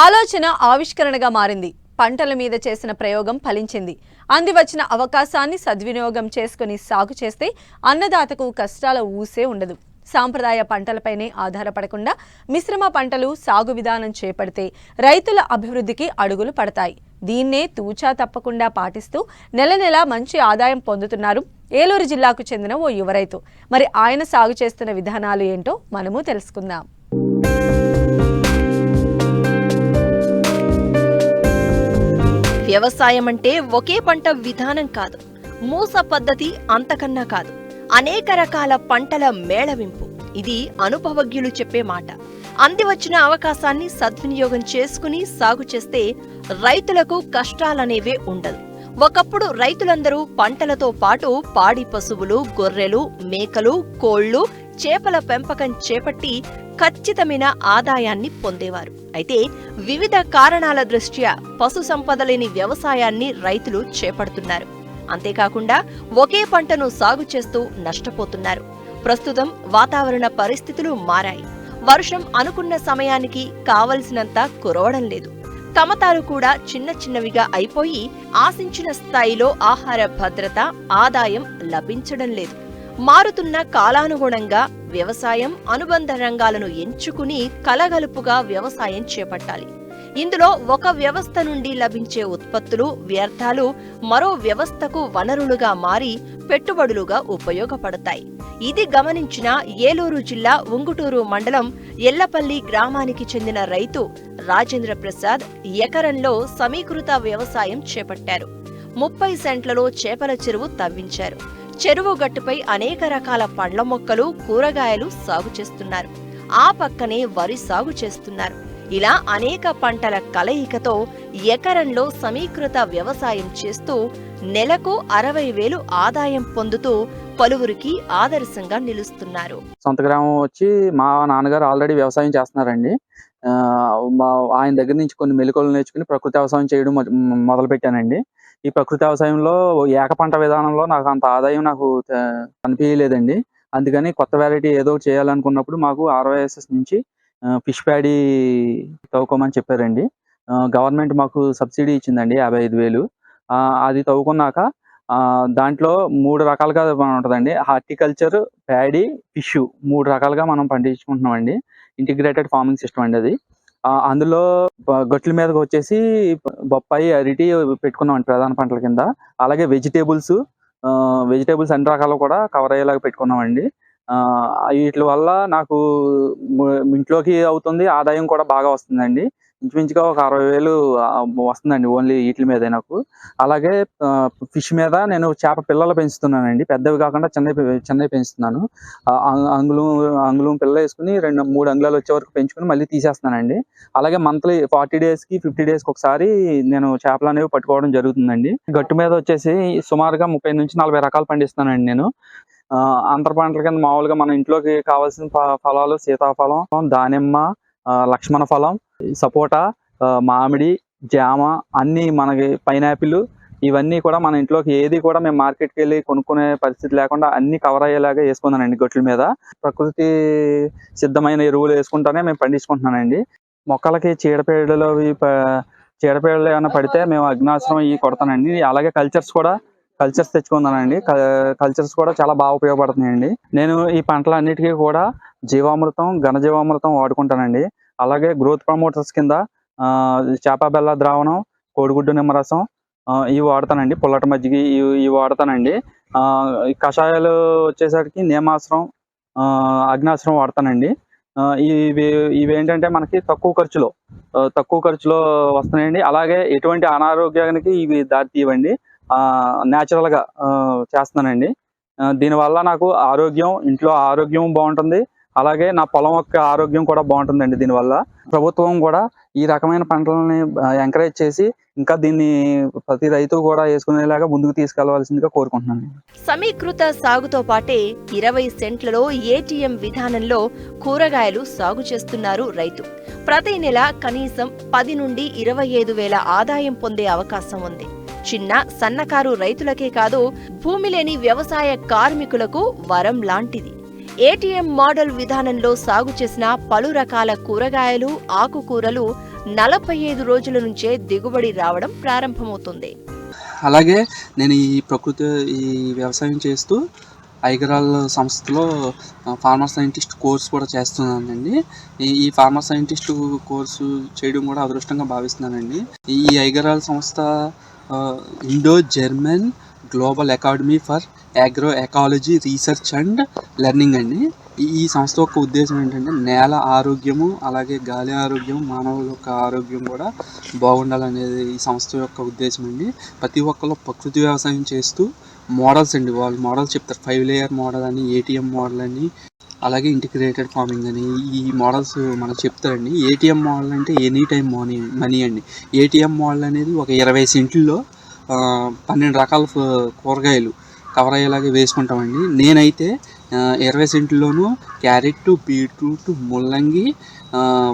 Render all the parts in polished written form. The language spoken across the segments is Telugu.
ఆలోచన ఆవిష్కరణగా మారింది. పంటల మీద చేసిన ప్రయోగం ఫలించింది. అందివచ్చిన అవకాశాన్ని సద్వినియోగం చేసుకుని సాగు చేస్తే అన్నదాతకు కష్టాల ఊసే ఉండదు. సాంప్రదాయ పంటలపైనే ఆధారపడకుండా మిశ్రమ పంటలు సాగు విధానం చేపడితే రైతుల అభివృద్ధికి అడుగులు పడతాయి. దీన్నే తూచా తప్పకుండా పాటిస్తూ నెల నెలా మంచి ఆదాయం పొందుతున్నారు ఏలూరు జిల్లాకు చెందిన ఓ యువ రైతు. మరి ఆయన సాగు చేస్తున్న విధానాలు ఏంటో మనము తెలుసుకుందాం. వ్యవసాయం అంటే ఒకే పంట విధానం కాదు, మూస పద్ధతి అంతకన్నా కాదు, అనేక రకాల పంటల మేళవింపు. ఇది అనుభవజ్ఞులు చెప్పే మాట. అందివచ్చిన అవకాశాన్ని సద్వినియోగం చేసుకుని సాగు చేస్తే రైతులకు కష్టాలనేవే ఉండదు. ఒకప్పుడు రైతులందరూ పంటలతో పాటు పాడి పశువులు, గొర్రెలు, మేకలు, కోళ్లు, చేపల పెంపకం చేపట్టి ఖచ్చితమైన ఆదాయాన్ని పొందేవారు. అయితే వివిధ కారణాల దృష్ట్యా పశు సంపద లేని వ్యవసాయాన్ని రైతులు చేపడుతున్నారు. అంతేకాకుండా ఒకే పంటను సాగు చేస్తూ నష్టపోతున్నారు. ప్రస్తుతం వాతావరణ పరిస్థితులు మారాయి. వర్షం అనుకున్న సమయానికి కావలసినంత కురవడం లేదు. కమతాలు కూడా చిన్న చిన్నవిగా అయిపోయి ఆశించిన స్థాయిలో ఆహార భద్రత, ఆదాయం లభించడం లేదు. మారుతున్న కాలానుగుణంగా వ్యవసాయం అనుబంధ రంగాలను ఎంచుకుని కలగలుపుగా వ్యవసాయం చేపట్టాలి. ఇందులో ఒక వ్యవస్థ నుండి లభించే ఉత్పత్తులు, వ్యర్థాలు మరో వ్యవస్థకు వనరులుగా మారి పెట్టుబడులుగా ఉపయోగపడతాయి. ఇది గమనించిన ఏలూరు జిల్లా ఉంగుటూరు మండలం ఎల్లపల్లి గ్రామానికి చెందిన రైతు రాజేంద్ర ప్రసాద్ ఎకరంలో సమీకృత వ్యవసాయం చేపట్టారు. 30 సెంట్లలో చేపల చెరువు తవ్వించారు. చెరువు గట్టుపై అనేక రకాల పండ్ల మొక్కలు, కూరగాయలు సాగు చేస్తున్నారు. ఆ పక్కనే వరి సాగు చేస్తున్నారు. ఇలా అనేక పంటల కలయికతో ఎకరంలో సమీకృత వ్యవసాయం చేస్తూ నెలకు 60,000 ఆదాయం పొందుతూ పలువురికి ఆదర్శంగా నిలుస్తున్నారు. సొంత గ్రామం వచ్చి మా నాన్నగారు ఆల్రెడీ వ్యవసాయం చేస్తున్నారండి. ఆయన దగ్గర నుంచి కొన్ని మెలకువలు నేర్చుకుని ప్రకృతి వ్యవసాయం చేయడం మొదలు పెట్టానండి. ఈ ప్రకృతి వ్యవసాయంలో ఏక పంట విధానంలో నాకు అంత ఆదాయం నాకు అనిపించలేదండి. అందుకని కొత్త వెరైటీ ఏదో చేయాలనుకున్నప్పుడు మాకు RYSS నుంచి ఫిష్ ప్యాడీ తవ్వుకోమని చెప్పారండి. గవర్నమెంట్ మాకు సబ్సిడీ ఇచ్చిందండి 55,000. అది తవ్వుకున్నాక దాంట్లో 3 రకాలుగా ఉంటుందండి. హార్టికల్చర్, ప్యాడీ, ఫిష్ 3 రకాలుగా మనం పండించుకుంటున్నామండి. ఇంటిగ్రేటెడ్ ఫార్మింగ్ సిస్టమ్ అండి అది. అందులో గట్ల మీదకి వచ్చేసి బొప్పాయి, అరటి పెట్టుకున్నామండి ప్రధాన పంటల కింద. అలాగే వెజిటేబుల్స్ అన్ని రకాలు కూడా కవర్ అయ్యేలాగా పెట్టుకున్నామండి. వీటి వల్ల నాకు ఇంట్లోకి అవుతుంది, ఆదాయం కూడా బాగా వస్తుందండి. ఇంచుమించుగా ఒక 60,000 వస్తుందండి ఓన్లీ వీటి మీదే నాకు. అలాగే ఫిష్ మీద నేను చేప పిల్లలు పెంచుతున్నానండి. పెద్దవి కాకుండా చిన్నవి పెంచుతున్నాను. అంగుళం పిల్ల వేసుకుని 2-3 అంగుళాలు వచ్చే వరకు పెంచుకుని మళ్ళీ తీసేస్తున్నానండి. అలాగే మంత్లీ 40 డేస్కి 50 డేస్కి ఒకసారి నేను చేపలు అనేవి పట్టుకోవడం జరుగుతుందండి. గట్టు మీద వచ్చేసి సుమారుగా 30 నుంచి 40 రకాలు పండిస్తానండి నేను. అంతర పంటల కింద మామూలుగా మన ఇంట్లోకి కావాల్సిన ఫలాలు సీతాఫలం, దానిమ్మ, లక్ష్మణ ఫలం, సపోటా, మామిడి, జామ, అన్నీ మనకి పైనాపిల్, ఇవన్నీ కూడా మన ఇంట్లోకి ఏది కూడా మేము మార్కెట్కి వెళ్ళి కొనుక్కునే పరిస్థితి లేకుండా అన్ని కవర్ అయ్యేలాగా వేసుకున్నానండి గట్ల మీద. ప్రకృతి సిద్ధమైన ఎరువులు వేసుకుంటానే మేము పండించుకుంటున్నానండి. మొక్కలకి చీడపీడలు ఏమైనా పడితే మేము అగ్నాస్త్రం ఇవి కొడతానండి. అలాగే కల్చర్స్ తెచ్చుకున్నానండి. కల్చర్స్ కూడా చాలా బాగా ఉపయోగపడుతున్నాయండి. నేను ఈ పంటలన్నిటికీ కూడా జీవామృతం, ఘనజీవామృతం వాడుకుంటానండి. అలాగే గ్రోత్ ప్రమోటర్స్ కింద చేప బెల్ల ద్రావణం, కోడిగుడ్డు నిమ్మరసం ఇవి వాడతానండి. పుల్లటి మజ్జిగ ఇవి వాడతానండి. కషాయాలు వచ్చేసరికి నేమాశ్రం, అగ్నాశ్రం వాడతానండి. ఇవి ఏంటంటే మనకి తక్కువ ఖర్చులో వస్తున్నాయండి. అలాగే ఎటువంటి అనారోగ్యానికి ఇవి దారి తీయవండి. న్యాచురల్గా చేస్తున్నానండి. దీనివల్ల నాకు ఇంట్లో ఆరోగ్యం బాగుంటుంది. అలాగే నా పొలం యొక్క ఆరోగ్యం కూడా బాగుంటుందండి. దీనివల్ల ప్రభుత్వం కూడా ఈ రకమైన పంటలని ఎంకరేజ్ చేసి ఇంకా దీన్ని ప్రతి రైతు కూడా వేసుకునేలాగా ముందుకు తీసుకెళ్లవలసిందిగా కోరుకుంటున్నాను. సమీకృత సాగుతో పాటే 20 సెంట్లలో ATM విధానంలో కూరగాయలు సాగు చేస్తున్నారు రైతు. ప్రతి నెల కనీసం 10 నుండి 25,000 ఆదాయం పొందే అవకాశం ఉంది. చిన్న సన్నకారు రైతులకే కాదు, భూమి లేని వ్యవసాయ కార్మికులకు వరం లాంటిది. ATM మోడల్ విధానంలో సాగు చేసిన పలు రకాల కూరగాయలు, ఆకుకూరలు 45 రోజుల నుంచే దిగుబడి రావడం ప్రారంభమవుతుంది. అలాగే నేను ఈ వ్యవసాయం చేస్తూ ఐగరాల్ సంస్థలో ఫార్మర్ సైంటిస్ట్ కోర్స్ కూడా చేస్తున్నానండి. ఈ ఫార్మర్ సైంటిస్ట్ కోర్సు చేయడం కూడా అదృష్టంగా భావిస్తున్నానండి. ఈ ఐగరాల్ సంస్థ Indo German global academy for agro ecology research and learning అండి. ఈ సంస్థ యొక్క ఉద్దేశం ఏంటంటే నేల ఆరోగ్యము, అలాగే గాలి ఆరోగ్యం, మానవుల యొక్క ఆరోగ్యం కూడా బాగుండాలనేది ఈ సంస్థ యొక్క ఉద్దేశం అండి. ప్రతి ఒక్కరు ప్రకృతి వ్యవసాయం చేస్తూ మోడల్స్ అండి, వాళ్ళు మోడల్స్ చెప్తారు. 5 లేయర్ మోడల్ అని, ATM మోడల్ అని, అలాగే ఇంటిగ్రేటెడ్ ఫార్మింగ్ అని ఈ మోడల్స్ మనకు చెప్తారండి. ATM మోడల్ అంటే ఎనీ టైం మనీ అండి. ATM మోడల్ అనేది ఒక 20 సెంట్లలో 12 రకాల కూరగాయలు కవర్ అయ్యేలాగా వేసుకుంటామండి. నేనైతే 20 సెంట్లలోనూ క్యారెట్, బీట్రూట్, ముల్లంగి,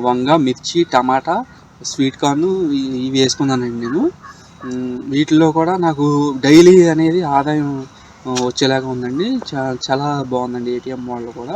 వంగ, మిర్చి, టమాటా, స్వీట్ కార్న్ ఇవి వేసుకున్నానండి నేను. వీటిలో కూడా నాకు డైలీ అనేది ఆదాయం వచ్చేలాగా ఉందండి. చాలా బాగుందండి ATM మోడల్ కూడా.